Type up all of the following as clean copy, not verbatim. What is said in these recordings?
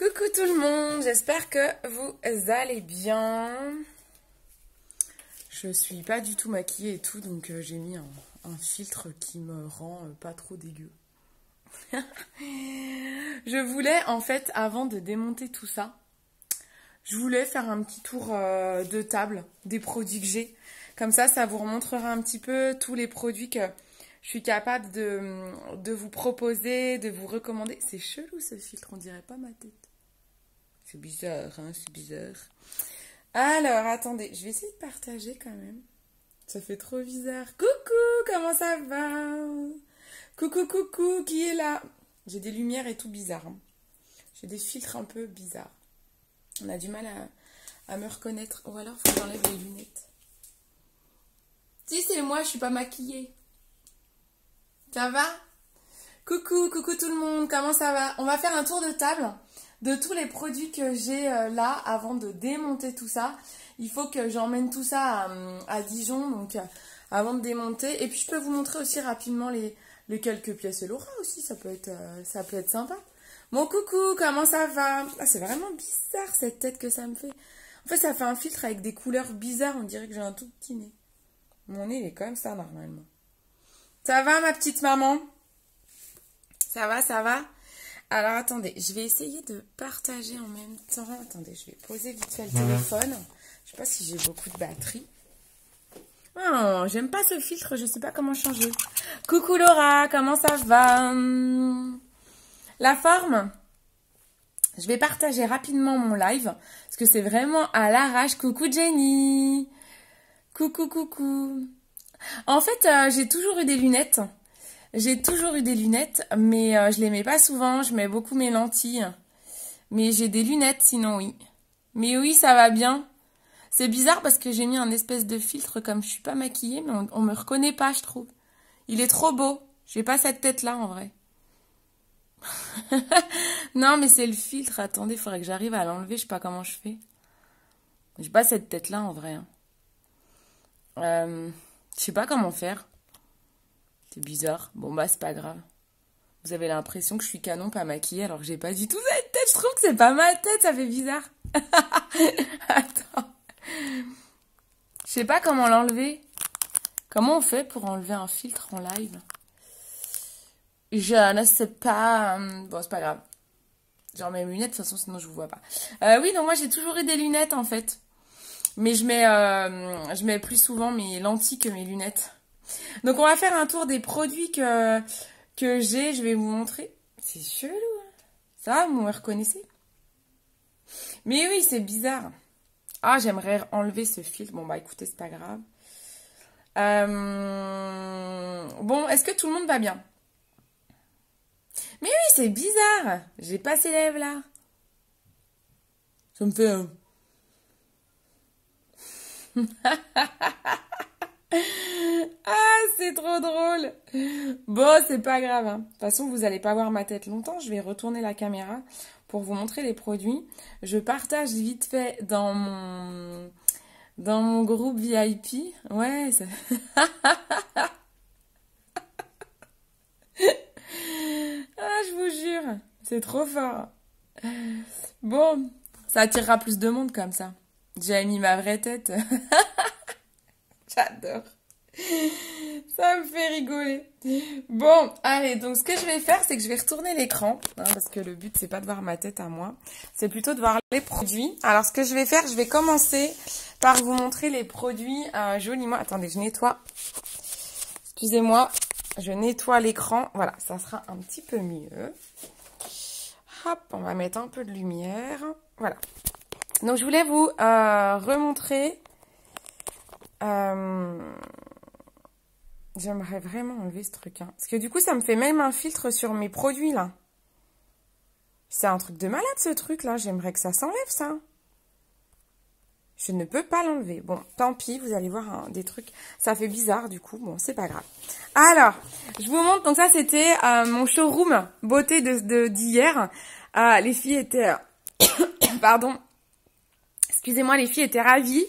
Coucou tout le monde, j'espère que vous allez bien. Je suis pas du tout maquillée et tout, donc j'ai mis un filtre qui me rend pas trop dégueu. Je voulais en fait, avant de démonter tout ça, je voulais faire un petit tour de table des produits que j'ai. Comme ça vous remontrera un petit peu tous les produits que je suis capable de vous proposer, de vous recommander. C'est chelou ce filtre, on dirait pas ma tête. C'est bizarre, hein, c'est bizarre. Alors, attendez, je vais essayer de partager quand même. Ça fait trop bizarre. Coucou, comment ça va? Coucou, coucou, qui est là? J'ai des lumières et tout bizarre. Hein. J'ai des filtres un peu bizarres. On a du mal à me reconnaître. Ou alors, faut que j'enlève les lunettes. Si, c'est moi, je suis pas maquillée. Ça va? Coucou, coucou tout le monde, comment ça va? On va faire un tour de table de tous les produits que j'ai là avant de démonter tout ça. Il faut que j'emmène tout ça à Dijon, donc avant de démonter. Et puis je peux vous montrer aussi rapidement les quelques pièces Laura aussi, ça peut être sympa. Bon coucou, comment ça va? Ah, c'est vraiment bizarre cette tête que ça me fait. En fait ça fait un filtre avec des couleurs bizarres, on dirait que j'ai un tout petit nez. Mon nez il est quand même ça normalement. Ça va ma petite maman? Ça va, ça va? Alors, attendez, je vais essayer de partager en même temps. Attendez, je vais poser vite fait le téléphone. Je sais pas si j'ai beaucoup de batterie. Oh, j'aime pas ce filtre, je sais pas comment changer. Coucou Laura, comment ça va? La forme? Je vais partager rapidement mon live, parce que c'est vraiment à l'arrache. Coucou Jenny! Coucou, coucou! En fait, j'ai toujours eu des lunettes. J'ai toujours eu des lunettes, mais je les mets pas souvent. Je mets beaucoup mes lentilles. Mais j'ai des lunettes, sinon oui. Mais oui, ça va bien. C'est bizarre parce que j'ai mis un espèce de filtre comme je suis pas maquillée, mais on me reconnaît pas, je trouve. Il est trop beau. J'ai pas cette tête-là, en vrai. Non, mais c'est le filtre. Attendez, il faudrait que j'arrive à l'enlever. Je sais pas comment je fais. J'ai pas cette tête-là, en vrai. Je sais pas comment faire. C'est bizarre. Bon, bah, c'est pas grave. Vous avez l'impression que je suis canon, pas maquillée, alors que j'ai pas du tout cette tête. Je trouve que c'est pas ma tête, ça fait bizarre. Attends. Je sais pas comment l'enlever. Comment on fait pour enlever un filtre en live? Je ne sais pas. Bon, c'est pas grave. Genre mes lunettes, de toute façon, sinon je vous vois pas. Oui, donc moi, j'ai toujours eu des lunettes, en fait. Mais je mets plus souvent mes lentilles que mes lunettes. Donc, on va faire un tour des produits que j'ai. Je vais vous montrer. C'est chelou. Hein. Ça va, vous me reconnaissez? Mais oui, c'est bizarre. Ah, j'aimerais enlever ce filtre. Bon, bah écoutez, c'est pas grave. Bon, est-ce que tout le monde va bien? Mais oui, c'est bizarre. J'ai pas ces lèvres là. Ça me fait... Ah, c'est trop drôle. Bon, c'est pas grave. Hein. De toute façon, vous allez pas voir ma tête longtemps. Je vais retourner la caméra pour vous montrer les produits. Je partage vite fait dans mon groupe VIP. Ouais, ça... Ah, je vous jure. C'est trop fort. Bon, ça attirera plus de monde comme ça. J'ai mis ma vraie tête. J'adore. Ça me fait rigoler. Bon, allez, donc ce que je vais faire, c'est que je vais retourner l'écran, hein, parce que le but, c'est pas de voir ma tête à moi, c'est plutôt de voir les produits. Alors, ce que je vais faire, je vais commencer par vous montrer les produits joliment. Attendez, je nettoie. Excusez-moi, je nettoie l'écran. Voilà, ça sera un petit peu mieux. Hop, on va mettre un peu de lumière. Voilà. Donc, je voulais vous remontrer... J'aimerais vraiment enlever ce truc. Hein. Parce que du coup, ça me fait même un filtre sur mes produits, là. C'est un truc de malade, ce truc-là. J'aimerais que ça s'enlève, ça. Je ne peux pas l'enlever. Bon, tant pis, vous allez voir hein, des trucs. Ça fait bizarre, du coup. Bon, c'est pas grave. Alors, je vous montre. Donc ça, c'était mon showroom beauté d'hier. Les filles étaient... Pardon. Excusez-moi, les filles étaient ravies.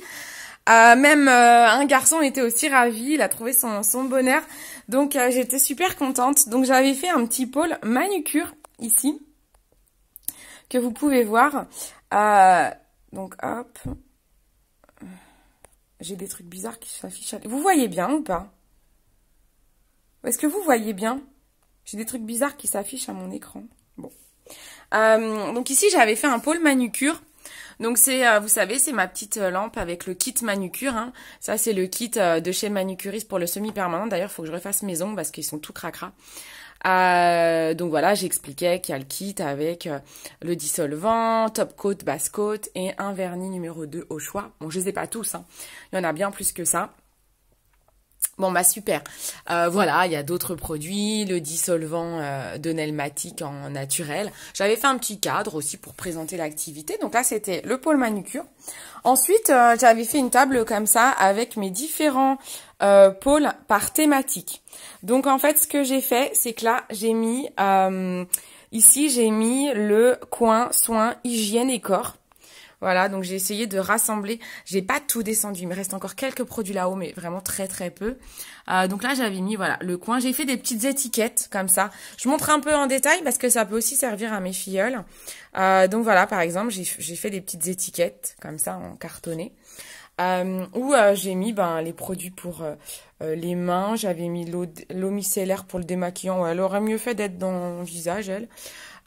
Même un garçon était aussi ravi, il a trouvé son bonheur. Donc j'étais super contente. Donc j'avais fait un petit pôle manucure ici. que vous pouvez voir. Donc, hop. J'ai des trucs bizarres qui s'affichent. Vous voyez bien ou pas? Est-ce que vous voyez bien? J'ai des trucs bizarres qui s'affichent à mon écran. Bon. Donc ici, j'avais fait un pôle manucure. Donc c'est, vous savez, c'est ma petite lampe avec le kit manucure. Hein. Ça, c'est le kit de chez Manucuriste pour le semi-permanent. D'ailleurs, il faut que je refasse mes ongles parce qu'ils sont tout cracra. Donc voilà, j'expliquais qu'il y a le kit avec le dissolvant, top coat, base coat et un vernis numéro 2 au choix. Bon, je les ai pas tous, hein. Il y en a bien plus que ça. Bon bah super, voilà, il y a d'autres produits, le dissolvant de Nelmatic en naturel. J'avais fait un petit cadre aussi pour présenter l'activité. Donc là c'était le pôle manucure. Ensuite j'avais fait une table comme ça avec mes différents pôles par thématique. Donc en fait ce que j'ai fait c'est que là j'ai mis, ici j'ai mis le coin soins, hygiène et corps. Voilà, donc j'ai essayé de rassembler. J'ai pas tout descendu, il me reste encore quelques produits là-haut, mais vraiment très très peu. Donc là, j'avais mis, voilà, le coin. J'ai fait des petites étiquettes comme ça. Je montre un peu en détail parce que ça peut aussi servir à mes filleuls. Donc voilà, par exemple, j'ai fait des petites étiquettes comme ça en cartonné. Où j'ai mis les produits pour les mains. J'avais mis l'eau micellaire pour le démaquillant. Ouais, elle aurait mieux fait d'être dans mon visage, elle.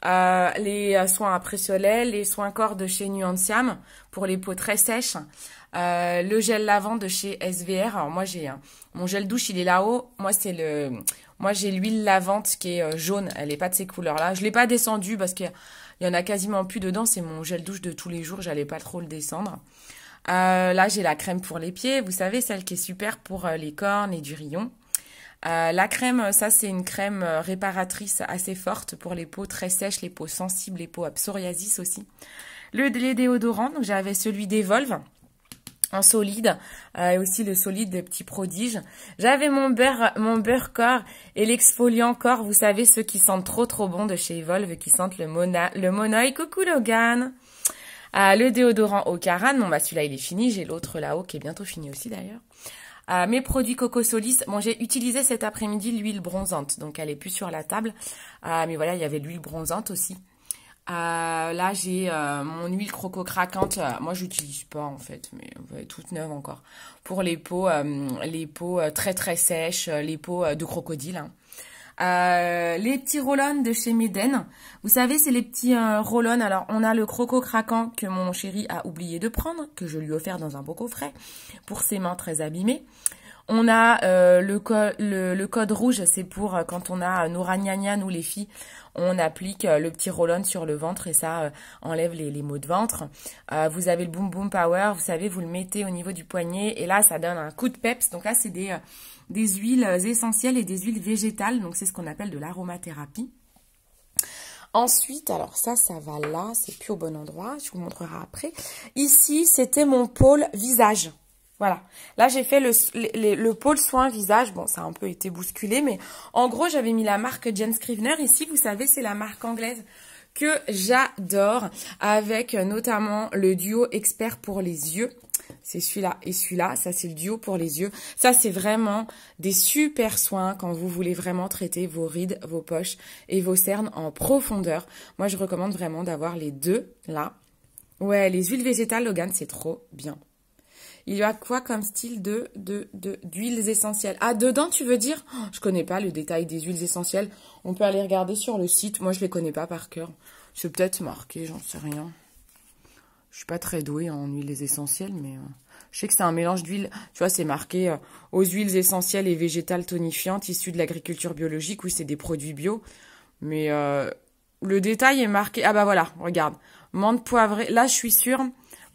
Les soins après soleil, les soins corps de chez Nuanciam pour les peaux très sèches, le gel lavant de chez SVR. Alors moi j'ai mon gel douche, il est là-haut. Moi j'ai l'huile lavante qui est jaune, elle est pas de ces couleurs-là. Je l'ai pas descendu parce qu'il y en a quasiment plus dedans. C'est mon gel douche de tous les jours, j'allais pas trop le descendre. Là j'ai la crème pour les pieds, vous savez, celle qui est super pour les cornes et du rayon. La crème, ça c'est une crème réparatrice assez forte pour les peaux très sèches, les peaux sensibles, les peaux à psoriasis aussi. Les déodorants, donc j'avais celui d'Evolve en solide et aussi le solide de Petit Prodige. J'avais mon beurre corps et l'exfoliant corps, vous savez ceux qui sentent trop bon de chez Evolve, qui sentent le Monoï. Coucou Logan. Le déodorant au Caran, bon bah celui-là il est fini, j'ai l'autre là-haut qui est bientôt fini aussi d'ailleurs. Mes produits Coco Solis, bon j'ai utilisé cet après-midi l'huile bronzante, donc elle est plus sur la table, mais voilà il y avait l'huile bronzante aussi. Là j'ai mon huile croco craquante, moi j'utilise pas en fait, mais elle est toute neuve encore, pour les peaux très très sèches, les peaux de crocodile. Hein. Les petits roll-on de chez Meden. Vous savez, c'est les petits roll-on. Alors, on a le croco craquant que mon chéri a oublié de prendre, que je lui ai offert dans un beau coffret, pour ses mains très abîmées. On a le code rouge, c'est pour quand on a nos ragnagnas, nous les filles, on applique le petit roll-on sur le ventre et ça enlève les maux de ventre. Vous avez le Boom Boom Power, vous savez, vous le mettez au niveau du poignet et là, ça donne un coup de peps. Donc là, c'est des huiles essentielles et des huiles végétales, donc c'est ce qu'on appelle de l'aromathérapie. Ensuite, alors ça va là, c'est plus au bon endroit, je vous montrerai après. Ici, c'était mon pôle visage. Voilà, là j'ai fait le pôle soin visage, bon ça a un peu été bousculé, mais en gros j'avais mis la marque Jane Scrivener, ici vous savez c'est la marque anglaise que j'adore, avec notamment le duo expert pour les yeux, c'est celui-là et celui-là, ça c'est le duo pour les yeux, ça c'est vraiment des super soins quand vous voulez vraiment traiter vos rides, vos poches et vos cernes en profondeur. Moi je recommande vraiment d'avoir les deux là, ouais les huiles végétales Logan c'est trop bien. Il y a quoi comme style d'huiles essentielles? Ah, dedans, tu veux dire? Oh, je connais pas le détail des huiles essentielles. On peut aller regarder sur le site. Moi, je les connais pas par cœur. C'est peut-être marqué, j'en sais rien. Je suis pas très douée en huiles essentielles, mais je sais que c'est un mélange d'huiles. Tu vois, c'est marqué aux huiles essentielles et végétales tonifiantes issues de l'agriculture biologique. Oui, c'est des produits bio. Mais le détail est marqué. Ah bah voilà, regarde. Menthe poivrée. Là, je suis sûre...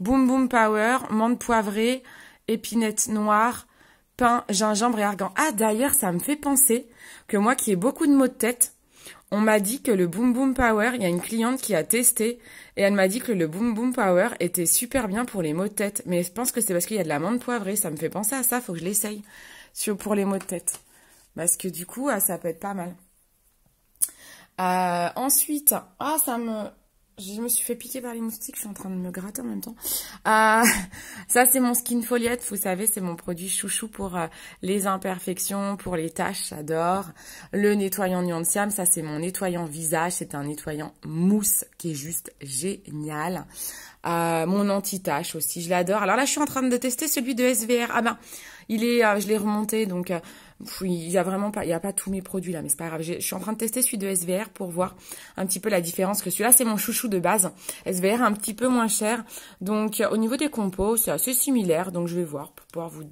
Boom Boom Power, menthe poivrée, épinette noire, pain, gingembre et argan. Ah d'ailleurs, ça me fait penser que moi qui ai beaucoup de maux de tête, on m'a dit que le Boom Boom Power, il y a une cliente qui a testé et elle m'a dit que le Boom Boom Power était super bien pour les maux de tête. Mais je pense que c'est parce qu'il y a de la menthe poivrée, ça me fait penser à ça, faut que je l'essaye pour les maux de tête. Parce que du coup, ça peut être pas mal. Ensuite, je me suis fait piquer par les moustiques, je suis en train de me gratter en même temps. Ça, c'est mon Skin Foliette, vous savez, c'est mon produit chouchou pour les imperfections, pour les taches, j'adore. Le nettoyant Nuance Siam, ça c'est mon nettoyant visage, c'est un nettoyant mousse qui est juste génial. Mon anti-tache aussi, je l'adore. Alors là, je suis en train de tester celui de SVR. Ah ben, je l'ai remonté, donc il y a vraiment pas, il y a pas tous mes produits là, mais c'est pas grave. Je suis en train de tester celui de SVR pour voir un petit peu la différence. Que celui-là, c'est mon chouchou de base. SVR un petit peu moins cher, donc au niveau des compos, c'est assez similaire. Donc je vais voir pour pouvoir vous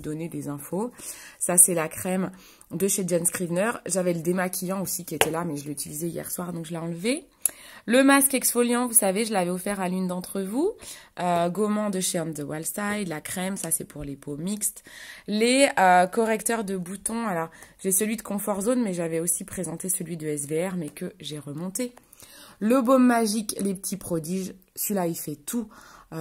donner des infos. Ça, c'est la crème de chez Jens Scrivener. J'avais le démaquillant aussi qui était là, mais je l'ai utilisé hier soir, donc je l'ai enlevé. Le masque exfoliant, vous savez, je l'avais offert à l'une d'entre vous. Gommant de chez On The Wild Side. La crème, ça c'est pour les peaux mixtes. Les correcteurs de boutons. Alors, j'ai celui de Comfort Zone, mais j'avais aussi présenté celui de SVR, mais que j'ai remonté. Le baume magique, les petits prodiges. Celui-là, il fait tout.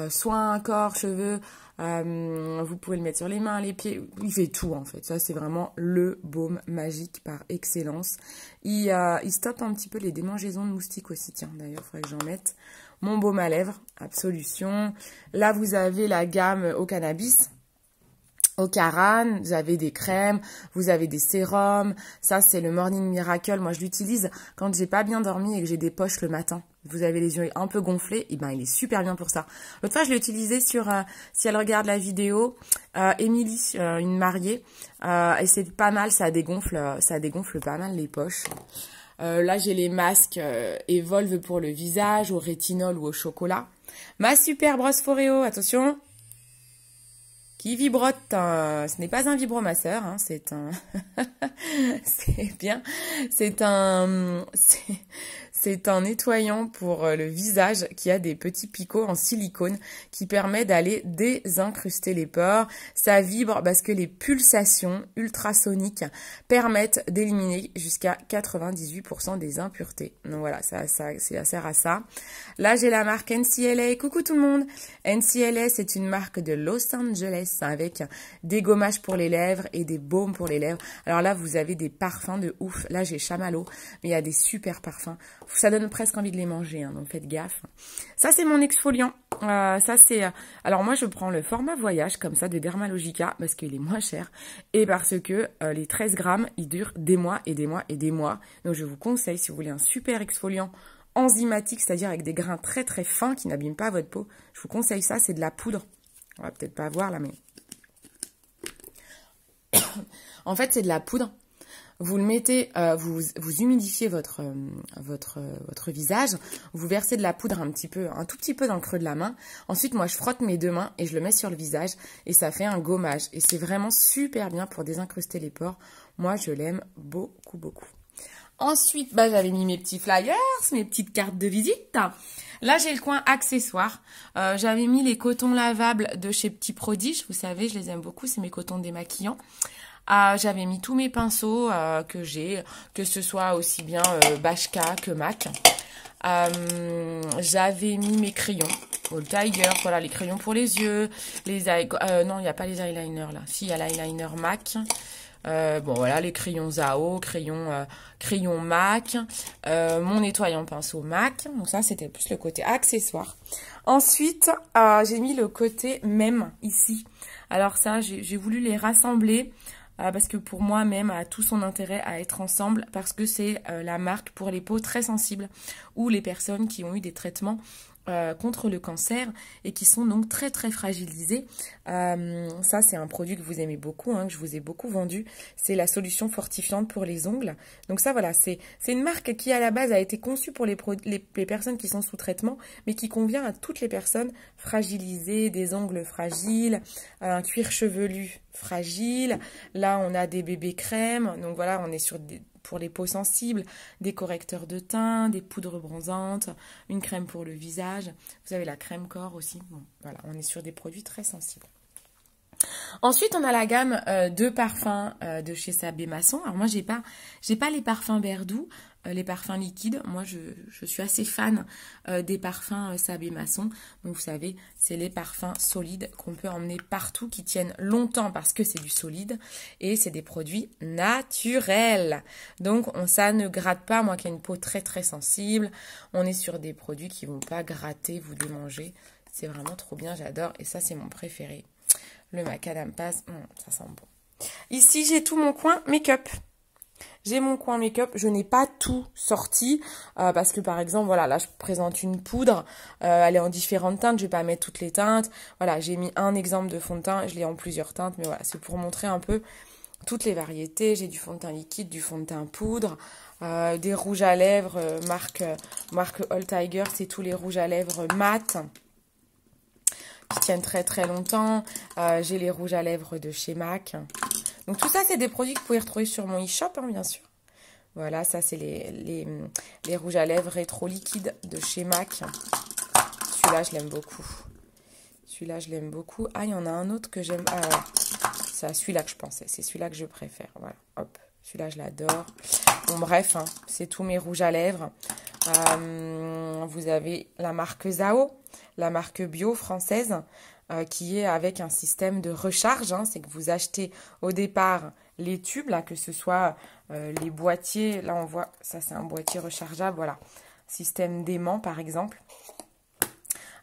Soins, corps, cheveux. Vous pouvez le mettre sur les mains, les pieds. Il fait tout, en fait. Ça, c'est vraiment le baume magique par excellence. Il stoppe un petit peu les démangeaisons de moustiques aussi. Tiens, d'ailleurs, il faudrait que j'en mette. Mon baume à lèvres, Absolution. Là, vous avez la gamme au cannabis. Au Caran, vous avez des crèmes, vous avez des sérums. Ça, c'est le Morning Miracle. Moi, je l'utilise quand j'ai pas bien dormi et que j'ai des poches le matin. Vous avez les yeux un peu gonflés, et ben il est super bien pour ça. L'autre fois, je l'ai utilisé sur, si elle regarde la vidéo, Émilie, une mariée, et c'est pas mal, ça dégonfle pas mal les poches. Là, j'ai les masques Evolve pour le visage, au rétinol ou au chocolat. Ma super brosse Foreo, attention, qui vibrote. Ce n'est pas un vibromasseur, hein, c'est un... c'est bien, c'est un nettoyant pour le visage qui a des petits picots en silicone qui permet d'aller désincruster les pores. Ça vibre parce que les pulsations ultrasoniques permettent d'éliminer jusqu'à 98% des impuretés. Donc voilà, ça sert à ça. Là, j'ai la marque NCLA. Coucou tout le monde. NCLA, c'est une marque de Los Angeles avec des gommages pour les lèvres et des baumes pour les lèvres. Alors là, vous avez des parfums de ouf. Là, j'ai Chamallow, mais il y a des super parfums. Ça donne presque envie de les manger, hein, donc faites gaffe. Ça, c'est mon exfoliant. Alors moi, je prends le format voyage, comme ça, de Dermalogica, parce qu'il est moins cher. Et parce que les 13 grammes, ils durent des mois et des mois et des mois. Donc, je vous conseille, si vous voulez un super exfoliant enzymatique, c'est-à-dire avec des grains très très fins qui n'abîment pas votre peau, je vous conseille ça, c'est de la poudre. On va peut-être pas voir là, mais... En fait, c'est de la poudre. Vous le mettez, vous humidifiez votre visage, vous versez de la poudre un tout petit peu dans le creux de la main. Ensuite, moi, je frotte mes deux mains et je le mets sur le visage et ça fait un gommage. Et c'est vraiment super bien pour désincruster les pores. Moi, je l'aime beaucoup, beaucoup. Ensuite, j'avais mis mes petits flyers, mes petites cartes de visite. Là, j'ai le coin accessoires. J'avais mis les cotons lavables de chez Petit Prodige. Vous savez, je les aime beaucoup, c'est mes cotons démaquillants. J'avais mis tous mes pinceaux que j'ai, que ce soit aussi bien Bashka que MAC. J'avais mis mes crayons, All Tiger, voilà, les crayons pour les yeux. Non, il n'y a pas les eyeliners là. Si, il y a l'eyeliner MAC. Bon, voilà, les crayons Zao, crayons MAC, mon nettoyant pinceau MAC. Donc ça, c'était plus le côté accessoire. Ensuite, j'ai mis le côté même ici. Alors ça, j'ai voulu les rassembler. Parce que pour moi même a tout son intérêt à être ensemble parce que c'est la marque pour les peaux très sensibles ou les personnes qui ont eu des traitements contre le cancer et qui sont donc très très fragilisées. Ça c'est un produit que vous aimez beaucoup, hein, que je vous ai beaucoup vendu. C'est la solution fortifiante pour les ongles. Donc ça voilà, c'est une marque qui à la base a été conçue pour les personnes qui sont sous traitement, mais qui convient à toutes les personnes fragilisées, des ongles fragiles, un cuir chevelu fragile. Là on a des bébés crèmes, donc voilà on est sur pour les peaux sensibles, des correcteurs de teint, des poudres bronzantes, une crème pour le visage. Vous avez la crème corps aussi. Bon, voilà, on est sur des produits très sensibles. Ensuite, on a la gamme de parfums de chez Sabé Masson. Alors moi, j'ai pas les parfums Berdou. les parfums liquides. Moi, je suis assez fan des parfums Sabé Masson. Donc, vous savez, c'est les parfums solides qu'on peut emmener partout, qui tiennent longtemps parce que c'est du solide. Et c'est des produits naturels. Donc, ça ne gratte pas. Moi qui ai une peau très, très sensible, on est sur des produits qui ne vont pas gratter, vous démanger. C'est vraiment trop bien, j'adore. Et ça, c'est mon préféré. Le Macadam Paz, ça sent bon. Ici, j'ai tout mon coin make-up. J'ai mon coin make-up, je n'ai pas tout sorti parce que par exemple, voilà, là je présente une poudre, elle est en différentes teintes, je vais pas mettre toutes les teintes. Voilà, j'ai mis un exemple de fond de teint, je l'ai en plusieurs teintes, mais voilà, c'est pour montrer un peu toutes les variétés. J'ai du fond de teint liquide, du fond de teint poudre, des rouges à lèvres, marque All Tiger, c'est tous les rouges à lèvres mat qui tiennent très très longtemps. J'ai les rouges à lèvres de chez MAC. Donc tout ça, c'est des produits que vous pouvez retrouver sur mon e-shop, hein, bien sûr. Voilà, ça c'est les rouges à lèvres rétro liquides de chez MAC. Celui-là, je l'aime beaucoup. Celui-là, je l'aime beaucoup. Ah, il y en a un autre que j'aime. Ah, voilà. C'est celui-là que je pensais. C'est celui-là que je préfère. Voilà, hop. Celui-là, je l'adore. Bon, bref, hein, c'est tous mes rouges à lèvres. Vous avez la marque Zao, la marque bio française, qui est avec un système de recharge. Hein, c'est que vous achetez au départ les tubes, là, que ce soit les boîtiers. Là, on voit, ça c'est un boîtier rechargeable, voilà. Système d'aimant, par exemple.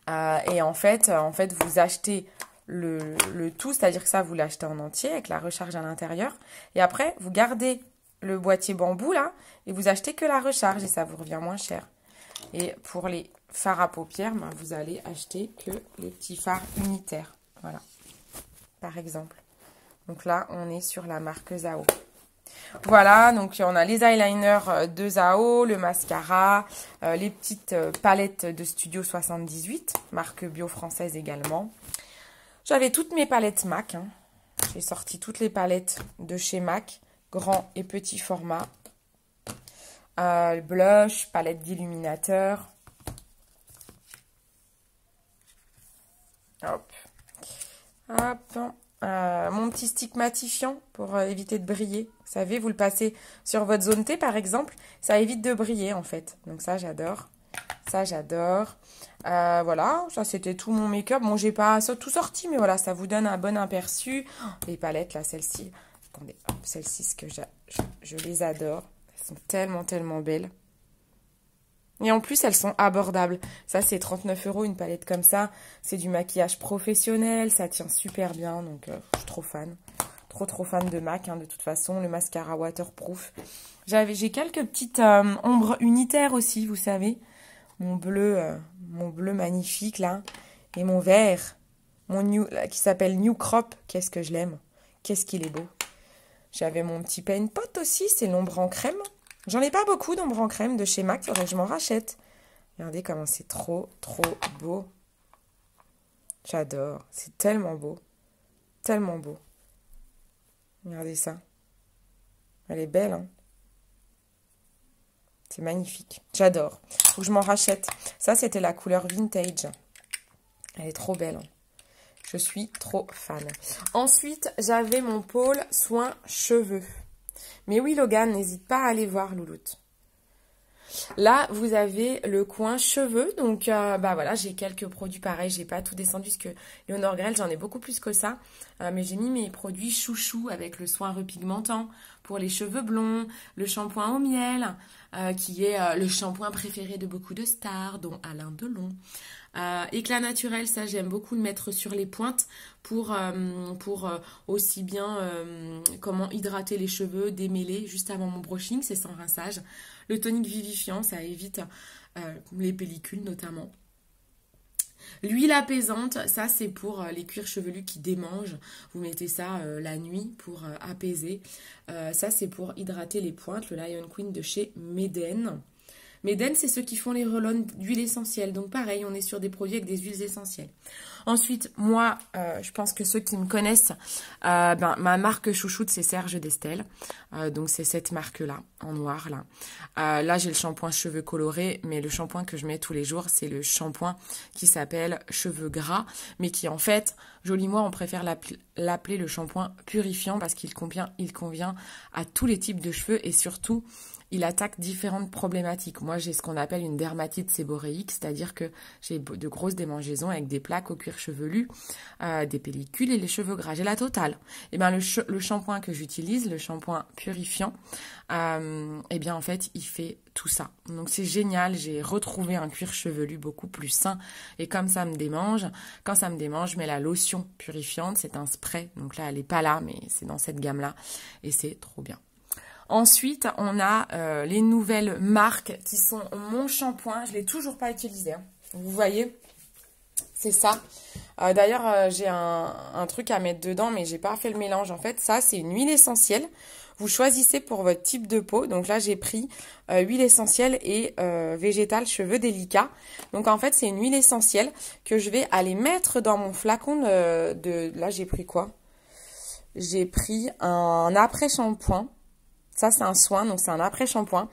Et en fait, vous achetez le tout, c'est-à-dire que ça, vous l'achetez en entier avec la recharge à l'intérieur. Et après, vous gardez le boîtier bambou, là, et vous achetez que la recharge, et ça vous revient moins cher. Et pour les fards à paupières, ben, vous allez acheter que les petits fards unitaires. Voilà, par exemple. Donc là, on est sur la marque Zao. Voilà, donc on a les eyeliners de Zao, le mascara, les petites palettes de Studio 78, marque bio française également. J'avais toutes mes palettes MAC. Hein. J'ai sorti toutes les palettes de chez MAC, grand et petit format. Blush, palette d'illuminateur. Hop. Hop. Mon petit stick matifiant pour éviter de briller. Vous savez, vous le passez sur votre zone T par exemple. Ça évite de briller en fait. Donc ça, j'adore. Ça, j'adore. Voilà, ça c'était tout mon make-up. Bon, j'ai pas tout sorti, mais voilà, ça vous donne un bon aperçu. Les palettes, là, celles-ci. Attendez, hop, celles-ci, ce que je les adore. Elles sont tellement, tellement belles. Et en plus, elles sont abordables. Ça, c'est 39 € une palette comme ça. C'est du maquillage professionnel. Ça tient super bien. Donc, je suis trop fan. Trop fan de MAC, hein, de toute façon. Le mascara waterproof. J'ai quelques petites ombres unitaires aussi, vous savez. Mon bleu magnifique, là. Et mon vert. Qui s'appelle New Crop. Qu'est-ce que je l'aime. Qu'est-ce qu'il est beau. J'avais mon petit paint pot aussi. C'est l'ombre en crème. J'en ai pas beaucoup d'ombre en crème de chez MAC, il faudrait que je m'en rachète. Regardez comment c'est trop beau. J'adore, c'est tellement beau. Tellement beau. Regardez ça. Elle est belle, hein. C'est magnifique. J'adore. Faut que je m'en rachète. Ça, c'était la couleur vintage. Elle est trop belle. Hein. Je suis trop fan. Ensuite, j'avais mon pôle soins cheveux. Mais oui, Logan, n'hésite pas à aller voir, Louloute. Là, vous avez le coin cheveux. Donc, bah voilà, j'ai quelques produits pareils. J'ai pas tout descendu parce que Léonore Grell, j'en ai beaucoup plus que ça. Mais j'ai mis mes produits chouchou avec le soin repigmentant pour les cheveux blonds, le shampoing au miel, qui est le shampoing préféré de beaucoup de stars, dont Alain Delon. Éclat naturel, ça j'aime beaucoup le mettre sur les pointes pour aussi bien comment hydrater les cheveux, démêler juste avant mon brushing, c'est sans rinçage. Le tonique vivifiant, ça évite les pellicules notamment. L'huile apaisante, ça c'est pour les cuirs chevelus qui démangent. Vous mettez ça la nuit pour apaiser. Ça c'est pour hydrater les pointes, le Lion Queen de chez Meden. Meden, c'est ceux qui font les roll-on d'huile essentielle. Donc pareil, on est sur des produits avec des huiles essentielles. Ensuite, moi, je pense que ceux qui me connaissent, ma marque chouchoute, c'est Serge d'Estelle. Donc c'est cette marque-là, en noir. Là, j'ai le shampoing cheveux colorés, mais le shampoing que je mets tous les jours, c'est le shampoing qui s'appelle cheveux gras, mais qui en fait, joli moi, on préfère l'appeler le shampoing purifiant parce qu'il convient à tous les types de cheveux et surtout, il attaque différentes problématiques. Moi, j'ai ce qu'on appelle une dermatite séboréique, c'est-à-dire que j'ai de grosses démangeaisons avec des plaques au cuir chevelu, des pellicules et les cheveux gras. J'ai la totale. Et bien, le shampoing que j'utilise, le shampoing purifiant, et bien, en fait, il fait tout ça. Donc, c'est génial. J'ai retrouvé un cuir chevelu beaucoup plus sain. Et comme ça me démange, quand ça me démange, je mets la lotion purifiante. C'est un spray. Donc là, elle n'est pas là, mais c'est dans cette gamme-là. Et c'est trop bien. Ensuite, on a les nouvelles marques qui sont mon shampoing. Je ne l'ai toujours pas utilisé. Hein. Vous voyez, c'est ça. D'ailleurs, j'ai un truc à mettre dedans, mais j'ai pas fait le mélange. En fait, ça, c'est une huile essentielle. Vous choisissez pour votre type de peau. Donc là, j'ai pris huile essentielle et végétale cheveux délicats. Donc en fait, c'est une huile essentielle que je vais aller mettre dans mon flacon de... Là, j'ai pris quoi? J'ai pris un après-shampoing. Ça, c'est un soin, donc c'est un après-shampoing.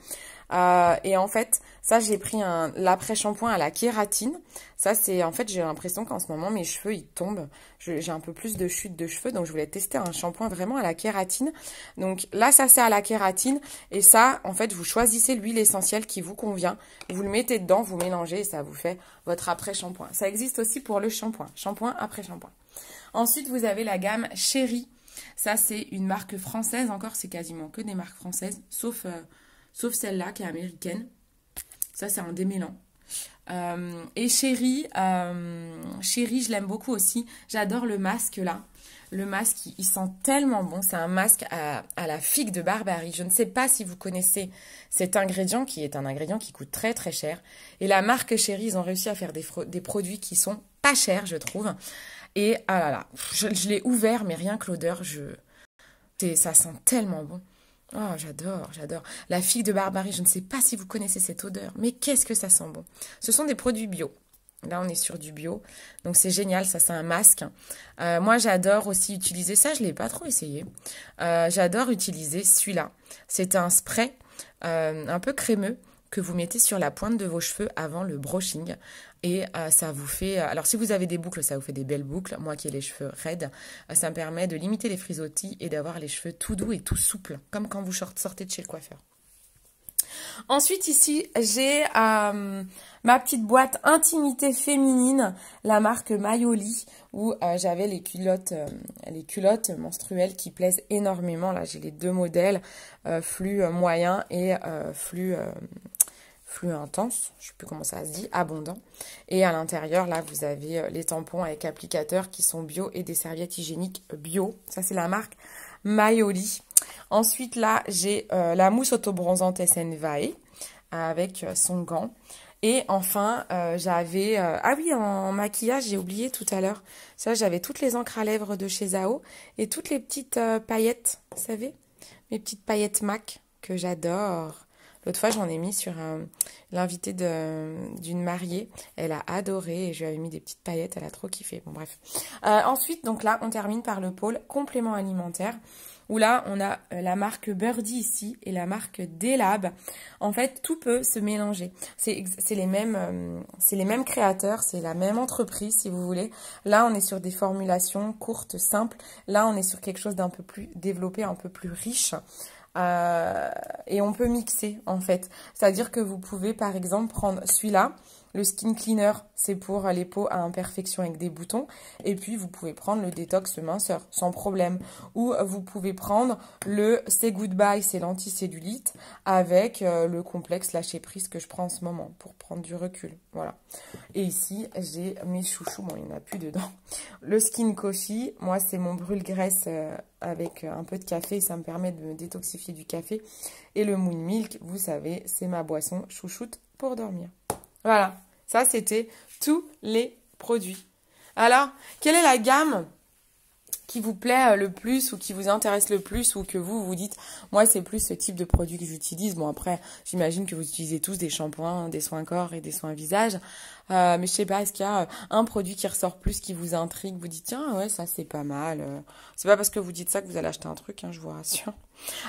Et en fait, ça, j'ai pris l'après-shampoing à la kératine. Ça, c'est, en fait, j'ai l'impression qu'en ce moment, mes cheveux, ils tombent. J'ai un peu plus de chute de cheveux, donc je voulais tester un shampoing vraiment à la kératine. Donc là, ça, c'est à la kératine. Et ça, en fait, vous choisissez l'huile essentielle qui vous convient. Vous le mettez dedans, vous mélangez et ça vous fait votre après-shampoing. Ça existe aussi pour le shampoing. Shampoing après-shampoing. Ensuite, vous avez la gamme Chéri. Ça, c'est une marque française. Encore, c'est quasiment que des marques françaises, sauf celle-là qui est américaine. Ça, c'est un démêlant. Et Chéri, je l'aime beaucoup aussi. J'adore le masque là. Le masque, il sent tellement bon. C'est un masque à la figue de Barbarie. Je ne sais pas si vous connaissez cet ingrédient qui est un ingrédient qui coûte très très cher. Et la marque Chéri, ils ont réussi à faire des produits qui sont pas chers, je trouve. Et ah là là, je l'ai ouvert, mais rien que l'odeur, ça sent tellement bon. Oh, j'adore. La figue de Barbarie, je ne sais pas si vous connaissez cette odeur, mais qu'est-ce que ça sent bon. Ce sont des produits bio. Là, on est sur du bio. Donc, c'est génial, ça, c'est un masque. Moi, j'adore aussi utiliser ça. Je ne l'ai pas trop essayé. J'adore utiliser celui-là. C'est un spray un peu crémeux que vous mettez sur la pointe de vos cheveux avant le brushing. Et ça vous fait... alors, si vous avez des boucles, ça vous fait des belles boucles. Moi qui ai les cheveux raides, ça me permet de limiter les frisottis et d'avoir les cheveux tout doux et tout souples, comme quand vous sortez de chez le coiffeur. Ensuite, ici, j'ai ma petite boîte intimité féminine, la marque Mayoli, où j'avais les culottes menstruelles qui plaisent énormément. Là, j'ai les deux modèles, flux moyen et flux intense, je ne sais plus comment ça se dit, abondant. Et à l'intérieur, là, vous avez les tampons avec applicateurs qui sont bio et des serviettes hygiéniques bio. Ça, c'est la marque Mayoli. Ensuite, là, j'ai la mousse autobronzante SNVAE avec son gant. Et enfin, j'avais... ah oui, en maquillage, j'ai oublié tout à l'heure. Ça, j'avais toutes les encres à lèvres de chez Zao et toutes les petites paillettes, vous savez, mes petites paillettes MAC que j'adore. L'autre fois, j'en ai mis sur l'invité d'une mariée. Elle a adoré et je lui avais mis des petites paillettes. Elle a trop kiffé. Bon, bref. Ensuite, donc là, on termine par le pôle complément alimentaire. Où là, on a la marque Birdie ici et la marque Delab. En fait, tout peut se mélanger. C'est les mêmes créateurs, c'est la même entreprise, si vous voulez. Là, on est sur des formulations courtes, simples. Là, on est sur quelque chose d'un peu plus développé, un peu plus riche. Et on peut mixer en fait, c'est-à-dire que vous pouvez par exemple prendre celui-là, le skin cleaner, c'est pour les peaux à imperfection avec des boutons, et puis vous pouvez prendre le détox minceur sans problème, ou vous pouvez prendre le Say Goodbye, c'est l'anticellulite avec le complexe lâcher prise que je prends en ce moment pour prendre du recul, voilà. Et ici j'ai mes chouchous, bon il n'y en a plus dedans, le Skin Coffee, moi c'est mon brûle-graisse avec un peu de café, ça me permet de me détoxifier du café, et le Moon Milk, vous savez, c'est ma boisson chouchoute pour dormir. Voilà, ça c'était tous les produits. Alors, quelle est la gamme qui vous plaît le plus ou qui vous intéresse le plus ou que vous dites, moi c'est plus ce type de produit que j'utilise. Bon après, j'imagine que vous utilisez tous des shampoings, des soins corps et des soins visage. Mais je sais pas, est-ce qu'il y a un produit qui ressort plus, qui vous intrigue, vous dites tiens ouais ça c'est pas mal. C'est pas parce que vous dites ça que vous allez acheter un truc, hein, je vous rassure.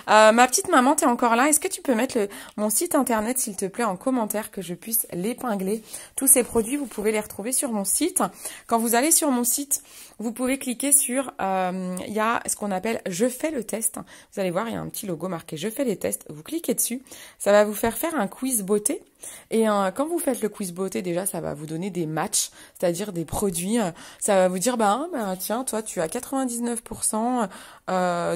Ma petite maman, t'es encore là? Est-ce que tu peux mettre mon site internet, s'il te plaît, en commentaire, que je puisse l'épingler? Tous ces produits, vous pouvez les retrouver sur mon site. Quand vous allez sur mon site, vous pouvez cliquer sur, il y a ce qu'on appelle « Je fais le test ». Vous allez voir, il y a un petit logo marqué « Je fais les tests ». Vous cliquez dessus. Ça va vous faire un quiz beauté. Et quand vous faites le quiz beauté, déjà, ça va vous donner des matchs, c'est-à-dire des produits. Ça va vous dire, tiens, toi, tu as 99%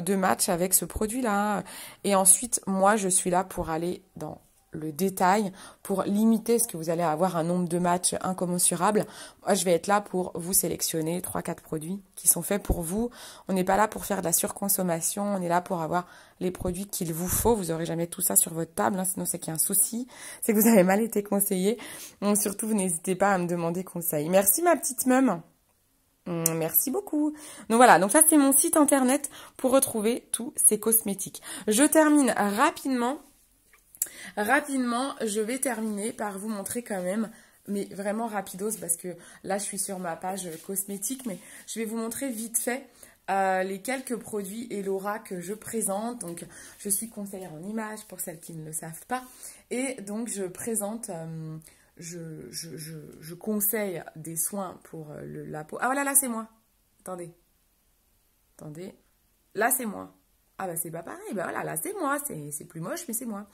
de matchs avec ce produit-là. Et ensuite, moi, je suis là pour aller dans le détail, pour limiter ce que vous allez avoir un nombre de matchs incommensurable. Moi, je vais être là pour vous sélectionner 3-4 produits qui sont faits pour vous. On n'est pas là pour faire de la surconsommation, on est là pour avoir les produits qu'il vous faut. Vous n'aurez jamais tout ça sur votre table, sinon c'est qu'il y a un souci, c'est que vous avez mal été conseillé. Donc surtout, vous n'hésitez pas à me demander conseil. Merci ma petite mum. Merci beaucoup. Donc voilà, donc ça c'est mon site internet pour retrouver tous ces cosmétiques. Je termine rapidement. Je vais terminer par vous montrer quand même, mais vraiment rapidos, parce que là, je suis sur ma page cosmétique, mais je vais vous montrer vite fait les quelques produits Elora que je présente. Donc, je suis conseillère en images pour celles qui ne le savent pas. Et donc, je présente, je conseille des soins pour la peau. Ah voilà, là, c'est moi. Attendez. Là, c'est moi. Ah bah c'est pas pareil, bah voilà, là c'est moi, c'est plus moche, mais c'est moi.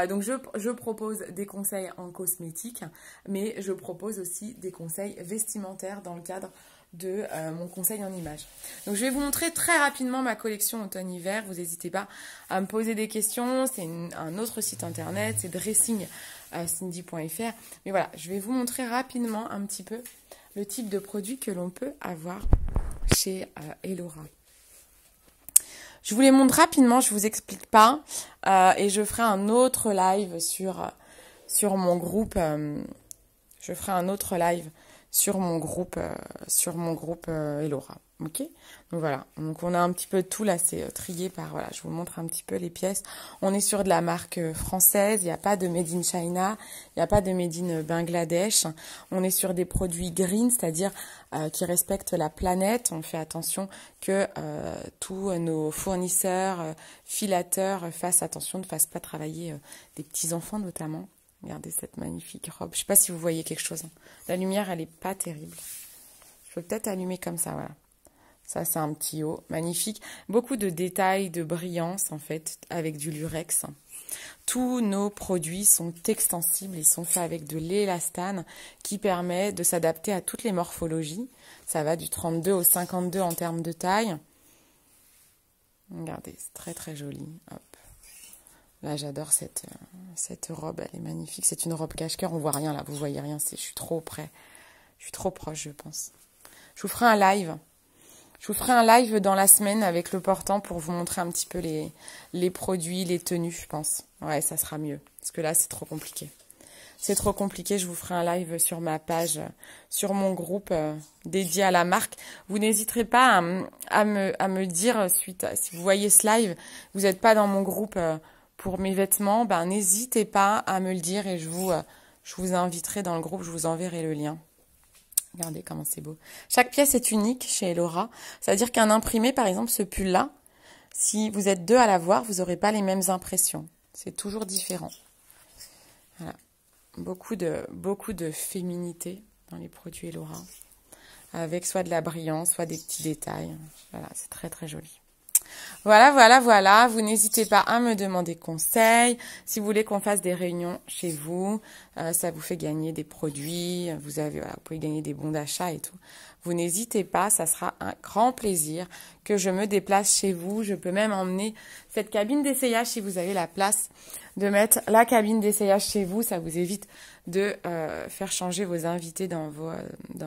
Donc je propose des conseils en cosmétique, mais je propose aussi des conseils vestimentaires dans le cadre de mon conseil en images. Donc je vais vous montrer très rapidement ma collection automne-hiver, vous n'hésitez pas à me poser des questions, c'est un autre site internet, c'est dressingcindy.fr. Mais voilà, je vais vous montrer rapidement un petit peu le type de produit que l'on peut avoir chez Elora. Je vous les montre rapidement, je vous explique pas, et je ferai un autre live sur mon groupe. Je ferai un autre live sur mon groupe Elora. Ok. Donc voilà. Donc on a un petit peu de tout là, c'est trié par voilà. Je vous montre un petit peu les pièces. On est sur de la marque française. Il n'y a pas de made in China. Il n'y a pas de made in Bangladesh. On est sur des produits green, c'est-à-dire qui respectent la planète. On fait attention que tous nos fournisseurs, filateurs fassent attention, ne fassent pas travailler des petits enfants notamment. Regardez cette magnifique robe. Je ne sais pas si vous voyez quelque chose. La lumière, elle n'est pas terrible. Je peux peut-être allumer comme ça, voilà. Ça, c'est un petit haut magnifique. Beaucoup de détails, de brillance, en fait, avec du lurex. Tous nos produits sont extensibles. Ils sont faits avec de l'élastane qui permet de s'adapter à toutes les morphologies. Ça va du 32 au 52 en termes de taille. Regardez, c'est très, très joli. Hop. Là, j'adore cette robe. Elle est magnifique. C'est une robe cache-cœur. On voit rien, là. Vous voyez rien. Je suis trop près. Je suis trop proche, je pense. Je vous ferai un live. Je vous ferai un live dans la semaine avec le portant pour vous montrer un petit peu les produits, les tenues, je pense. Ouais, ça sera mieux. Parce que là, c'est trop compliqué. C'est trop compliqué. Je vous ferai un live sur ma page, sur mon groupe dédié à la marque. Vous n'hésiterez pas à me dire, si vous voyez ce live, vous n'êtes pas dans mon groupe pour mes vêtements, n'hésitez pas à me le dire et je vous inviterai dans le groupe, je vous enverrai le lien. Regardez comment c'est beau. Chaque pièce est unique chez Elora. C'est-à-dire qu'un imprimé, par exemple, ce pull-là, si vous êtes deux à l'avoir, vous n'aurez pas les mêmes impressions. C'est toujours différent. Voilà. Beaucoup de féminité dans les produits Elora. Avec soit de la brillance, soit des petits détails. Voilà, c'est très très joli. Voilà. Vous n'hésitez pas à me demander conseil. Si vous voulez qu'on fasse des réunions chez vous, ça vous fait gagner des produits. Vous pouvez gagner des bons d'achat et tout. Vous n'hésitez pas, ça sera un grand plaisir que je me déplace chez vous. Je peux même emmener cette cabine d'essayage si vous avez la place de mettre la cabine d'essayage chez vous. Ça vous évite de faire changer vos invités dans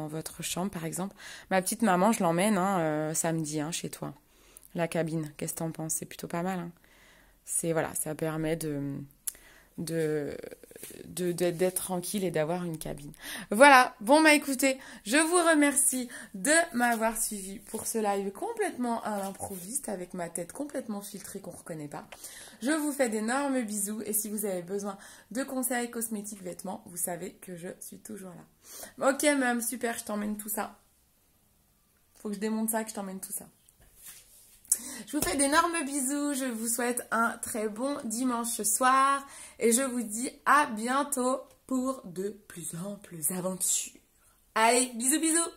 votre chambre, par exemple. Ma petite maman, je l'emmène samedi chez toi. La cabine, qu'est-ce que t'en penses? C'est plutôt pas mal. Hein. Ça permet d'être tranquille et d'avoir une cabine. Voilà, écoutez, je vous remercie de m'avoir suivi pour ce live complètement à l'improviste, avec ma tête complètement filtrée qu'on ne reconnaît pas. Je vous fais d'énormes bisous et si vous avez besoin de conseils cosmétiques, vêtements, vous savez que je suis toujours là. Ok, même super, je t'emmène tout ça. Faut que je démonte ça, que je t'emmène tout ça. Je vous fais d'énormes bisous, je vous souhaite un très bon dimanche soir et je vous dis à bientôt pour de plus amples aventures. Allez, bisous bisous!